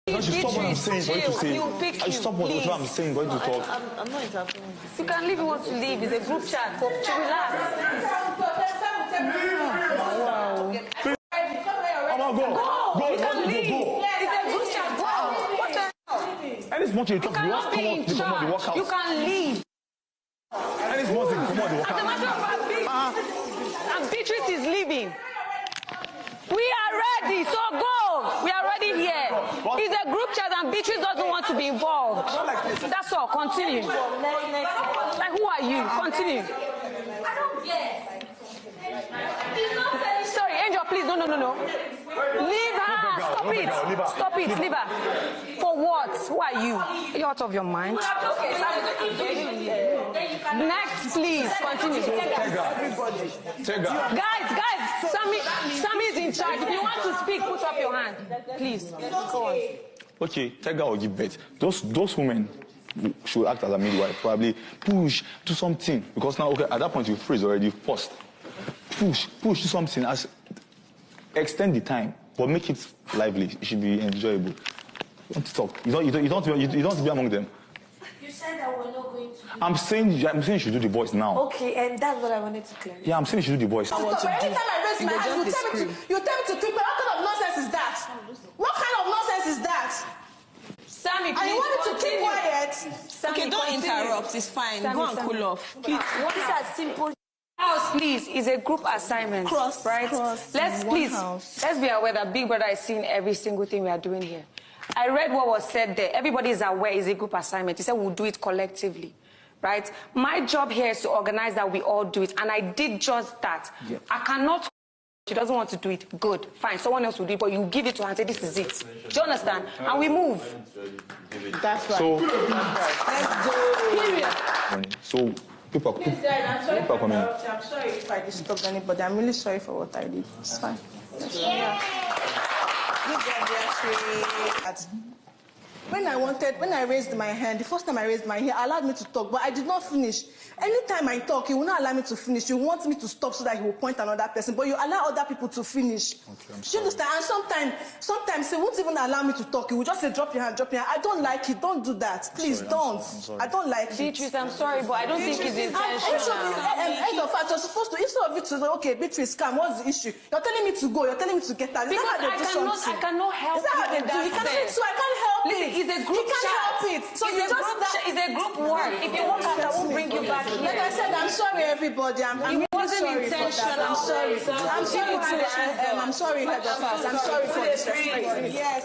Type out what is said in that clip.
You stop what I'm saying for you to say. I stop what I'm saying for you to talk. I'm not interrupting. You can leave if you want to leave. It's a group chat. So relax. Wow. Go. You can leave. It's a group chat. Go. What the hell? And it's much you talk. You cannot be in charge. You can leave. And it's much you come out the workout. As a matter of fact, and Beatrice is leaving. We are ready, so go. We are ready here. It's a group chat and Beatrice doesn't want to be involved. That's all. Continue. Like, who are you? Continue. I don't get. Sorry, Angel, please. No. Leave her. Stop it. Leave her. For what? Who are you? Are you out of your mind? Next, please. Continue. Take her. Guys. Sammy is in charge. If you want to speak, put up your hand. Please. Go on. Okay, take her or give birth. Those women should act as a midwife. Probably push, do something. Because now, okay, at that point you freeze already first. Push, do something. Extend the time, but make it lively. It should be enjoyable. You want to talk. You don't want to be among them. You said that we're not going to. I'm saying you should do the voice now. Okay, and that's what I wanted to clear. Yeah, I'm saying you should do the voice. Anytime I raise my hand, you tell me to keep. What kind of nonsense is that? What kind of nonsense is that? Sammy, please. And you want me to keep quiet? Sammy, Okay, don't continue. interrupt. It's fine. Sammy, Go and cool off. Please. What is that simple? House, please, is a group assignment. Right? Let's be aware that Big Brother is seeing every single thing we are doing here. I read what was said there. Everybody is aware it's a group assignment. He said we'll do it collectively. Right? My job here is to organize that we all do it. And I did just that. Yeah. I cannot. She doesn't want to do it. Good. Fine. Someone else will do it. But you give it to her and say, this is it. Do you understand? And we move. That's right. So, let's go. Period. So, people are coming. I'm sorry if I disturbed anybody. I'm really sorry for what I did. It's fine. When I raised my hand, the first time I raised my hand, allowed me to talk, but I did not finish. Anytime I talk, he will not allow me to finish. You want me to stop so that he will point another person, but you allow other people to finish. Okay, do you understand? And sometimes he won't even allow me to talk. He will just say, drop your hand. I don't like it. Don't do that. Please, don't. I don't like it. Beatrice, I'm sorry, but I don't think it's intentional. End of fact, you're supposed to, instead of it to say, okay, Beatrice, come, what's the issue? You're telling me to go. You're telling me to get out. Because I cannot help it. I can't help it. Listen, it's a group chat. Help it. So it's a group work. If you walk out, I won't bring you back here. Like I said, I'm sorry, everybody. It wasn't intentional. I'm sorry. I'm sorry, head of house. I'm sorry for disrespect. Yes.